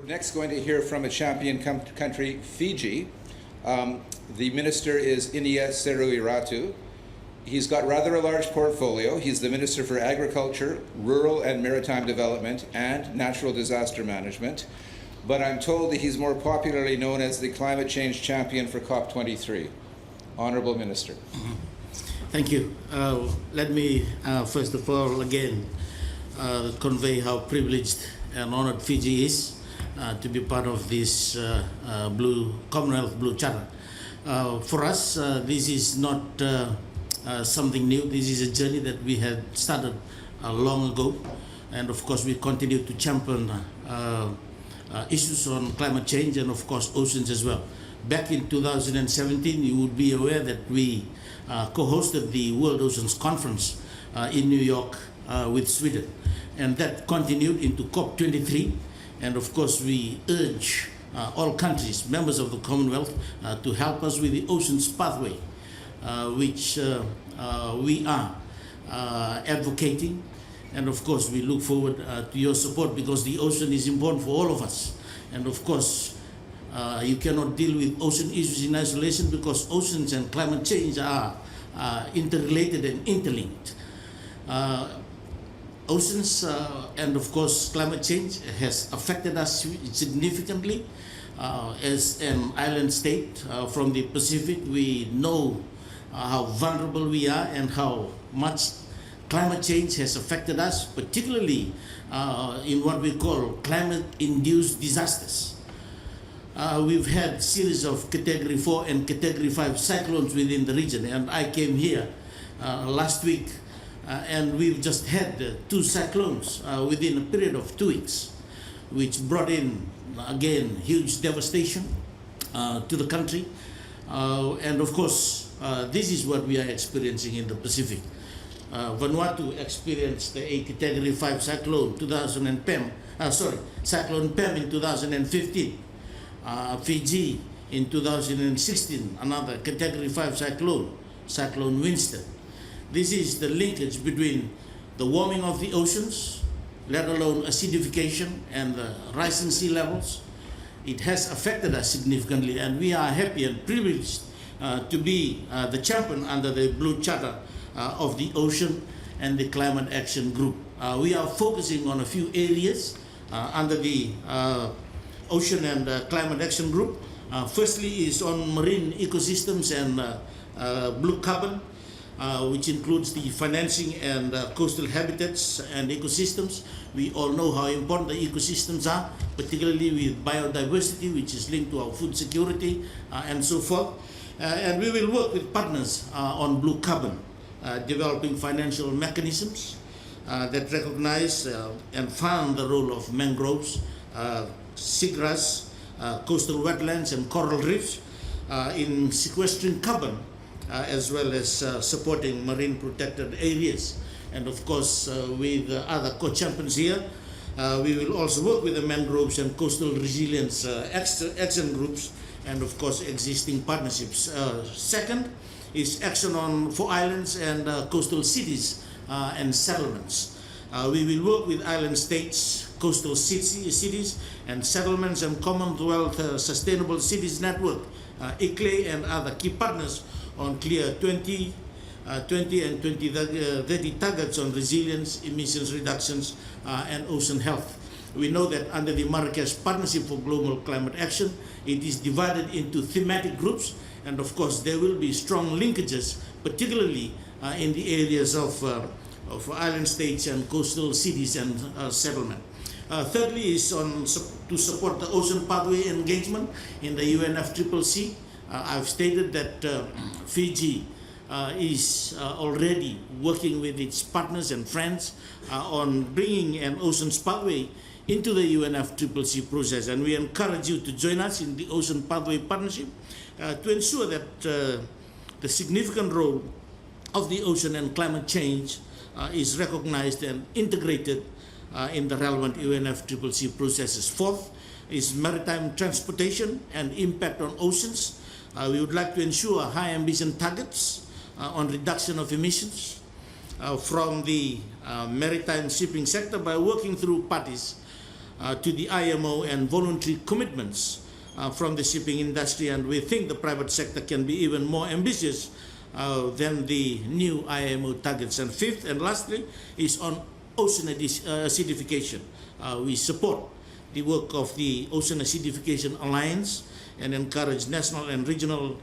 We're next going to hear from a champion country, Fiji. The minister is Inia Seruiratu. He's got rather a large portfolio. He's the Minister for Agriculture, Rural and Maritime Development, and Natural Disaster Management. But I'm told that he's more popularly known as the climate change champion for COP23. Honorable Minister. Thank you. Let me, first of all, again, convey how privileged and honored Fiji is to be part of this Commonwealth Blue Charter. For us, this is not something new. This is a journey that we had started long ago, and of course we continue to champion issues on climate change and of course oceans as well. Back in 2017, you would be aware that we co-hosted the World Oceans Conference in New York with Sweden, and that continued into COP23. And of course we urge all countries, members of the Commonwealth, to help us with the oceans pathway, which we are advocating. And of course we look forward to your support, because the ocean is important for all of us. And of course you cannot deal with ocean issues in isolation, because oceans and climate change are interrelated and interlinked. Oceans and of course climate change has affected us significantly. As an island state from the Pacific, we know how vulnerable we are and how much climate change has affected us, particularly in what we call climate-induced disasters. We've had a series of Category 4 and Category 5 cyclones within the region, and I came here last week and we've just had 2 cyclones within a period of 2 weeks, which brought in, again, huge devastation to the country. And of course, this is what we are experiencing in the Pacific. Vanuatu experienced a Category 5 cyclone, Cyclone Pem in 2015. Fiji in 2016, another Category 5 cyclone, Cyclone Winston. This is the linkage between the warming of the oceans, let alone acidification and the rising sea levels. It has affected us significantly, and we are happy and privileged to be the champion under the Blue Charter of the Ocean and the Climate Action Group. We are focusing on a few areas under the Ocean and Climate Action Group. Firstly is on marine ecosystems and blue carbon, which includes the financing and coastal habitats and ecosystems. We all know how important the ecosystems are, particularly with biodiversity, which is linked to our food security and so forth. And we will work with partners on blue carbon, developing financial mechanisms that recognize and fund the role of mangroves, seagrass, coastal wetlands and coral reefs in sequestering carbon, as well as supporting marine protected areas. And of course, with other co-champions here, we will also work with the mangroves and coastal resilience action groups, and of course existing partnerships. Second is action for islands and coastal cities and settlements. We will work with island states, coastal cities and settlements, and Commonwealth Sustainable Cities Network, ICLE, and other key partners on clear 20 and 2030 targets on resilience, emissions reductions, and ocean health. We know that under the Marrakesh Partnership for Global Climate Action, it is divided into thematic groups, and of course there will be strong linkages, particularly in the areas of island states and coastal cities and settlement. Thirdly is to support the ocean pathway engagement in the UNFCCC. I've stated that Fiji is already working with its partners and friends on bringing an ocean pathway into the UNFCCC process, and we encourage you to join us in the Ocean Pathway Partnership to ensure that the significant role of the ocean and climate change is recognized and integrated in the relevant UNFCCC processes. Fourth is maritime transportation and impact on oceans. We would like to ensure high ambition targets on reduction of emissions from the maritime shipping sector by working through parties to the IMO and voluntary commitments from the shipping industry, and we think the private sector can be even more ambitious than the new IMO targets. And fifth and lastly is on ocean acidification. We support the work of the Ocean Acidification Alliance and encourage national and regional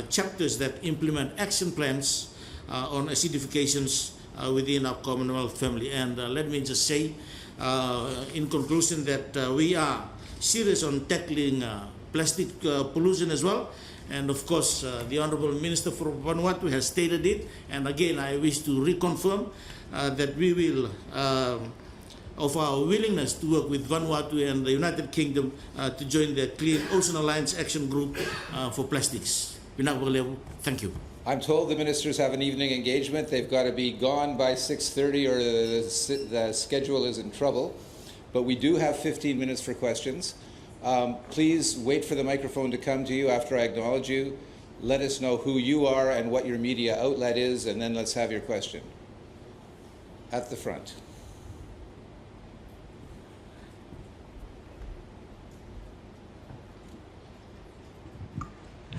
chapters that implement action plans on acidifications within our Commonwealth family. And let me just say in conclusion that we are serious on tackling plastic pollution as well. And of course, the Honourable Minister for Vanuatu has stated it. And again, I wish to reconfirm that we will, of our willingness to work with Vanuatu and the United Kingdom to join the Clean Ocean Alliance Action Group for plastics. Thank you. I'm told the ministers have an evening engagement. They've got to be gone by 6:30 or the schedule is in trouble. But we do have 15 minutes for questions. Please wait for the microphone to come to you after I acknowledge you. Let us know who you are and what your media outlet is, and then let's have your question. At the front.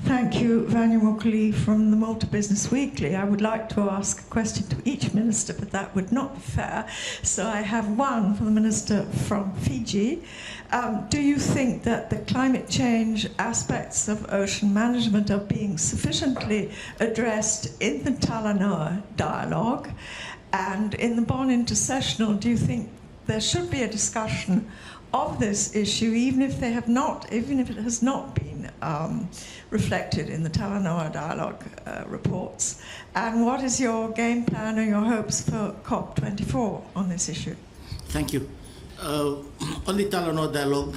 Thank you, Vanya Mokali from the Malta Business Weekly. I would like to ask a question to each minister, but that would not be fair. So I have one for the minister from Fiji. Do you think that the climate change aspects of ocean management are being sufficiently addressed in the Talanoa dialogue? And in the Bonn Intersessional, do you think there should be a discussion of this issue, even if it has not been reflected in the Talanoa dialogue reports? And what is your game plan or your hopes for COP24 on this issue? Thank you. On the Talanoa dialogue,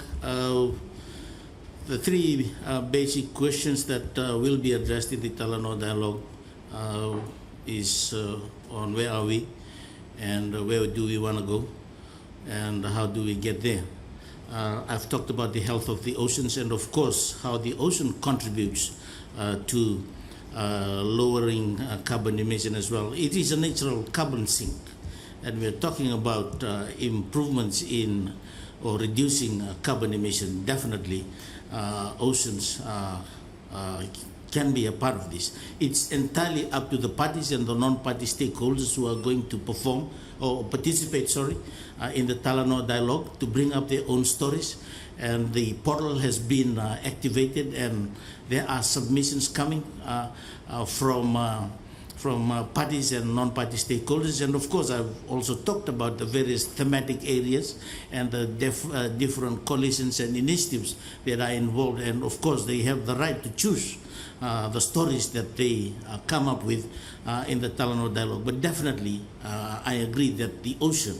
the three basic questions that will be addressed in the Talanoa dialogue is on where are we, and where do we want to go, and how do we get there. I've talked about the health of the oceans and, of course, how the ocean contributes to lowering carbon emission as well. It is a natural carbon sink, and we're talking about improvements in or reducing carbon emission. Definitely, oceans can be a part of this. It's entirely up to the parties and the non-party stakeholders who are going to perform or participate, in the Talanoa dialogue to bring up their own stories. And the portal has been activated, and there are submissions coming from parties and non-party stakeholders. And of course, I've also talked about the various thematic areas and the different coalitions and initiatives that are involved. And of course, they have the right to choose the stories that they come up with in the Talanoa dialogue. But definitely, I agree that the ocean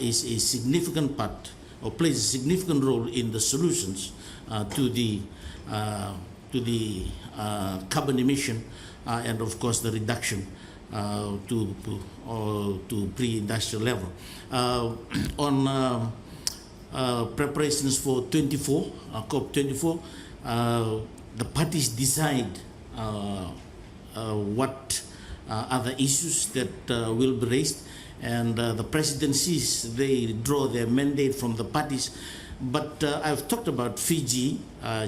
is a significant part, or plays a significant role in the solutions to the carbon emission and of course the reduction to pre-industrial level. On preparations for COP24, the parties decide what are the issues that will be raised, and the presidencies, they draw their mandate from the parties. But I've talked about Fiji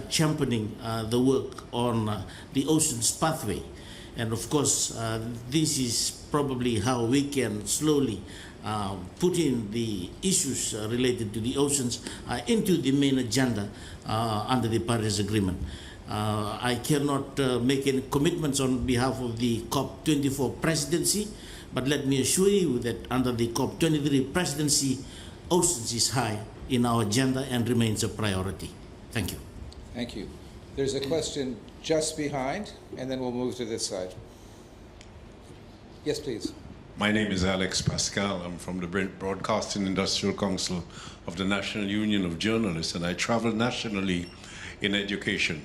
championing the work on the ocean's pathway. And of course, this is probably how we can slowly put in the issues related to the oceans into the main agenda under the Paris Agreement. I cannot make any commitments on behalf of the COP24 presidency, but let me assure you that under the COP23 presidency, oceans is high in our agenda and remains a priority. Thank you. Thank you. There's a question just behind, and then we'll move to this side. Yes, please. My name is Alex Pascal. I'm from the Broadcasting Industrial Council of the National Union of Journalists, and I travel nationally in education.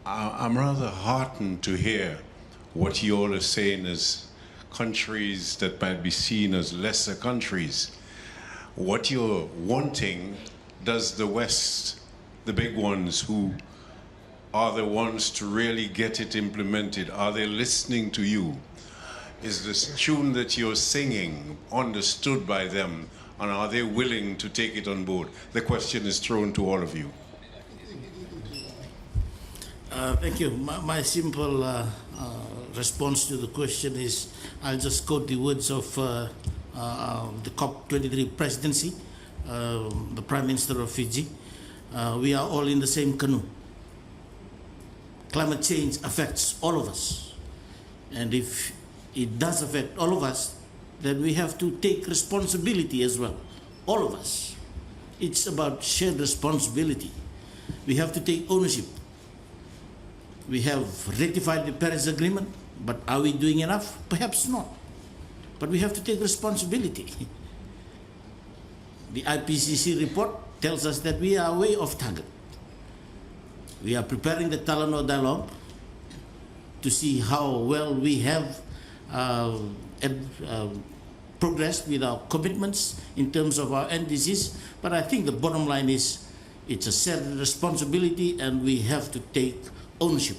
I'm rather heartened to hear what you all are saying as countries that might be seen as lesser countries. What you're wanting, does the West, the big ones who are the ones to really get it implemented, are they listening to you? Is this tune that you're singing understood by them? and are they willing to take it on board? The question is thrown to all of you. Thank you. My simple response to the question is, I'll just quote the words of the COP23 presidency, the Prime Minister of Fiji. We are all in the same canoe. Climate change affects all of us. And if it does affect all of us, then we have to take responsibility as well. All of us. It's about shared responsibility. We have to take ownership. We have ratified the Paris Agreement, but are we doing enough? Perhaps not. But we have to take responsibility. The IPCC report tells us that we are way off target. We are preparing the Talanoa dialogue to see how well we have progressed with our commitments in terms of our NDCs. But I think the bottom line is it's a shared responsibility and we have to take ownership.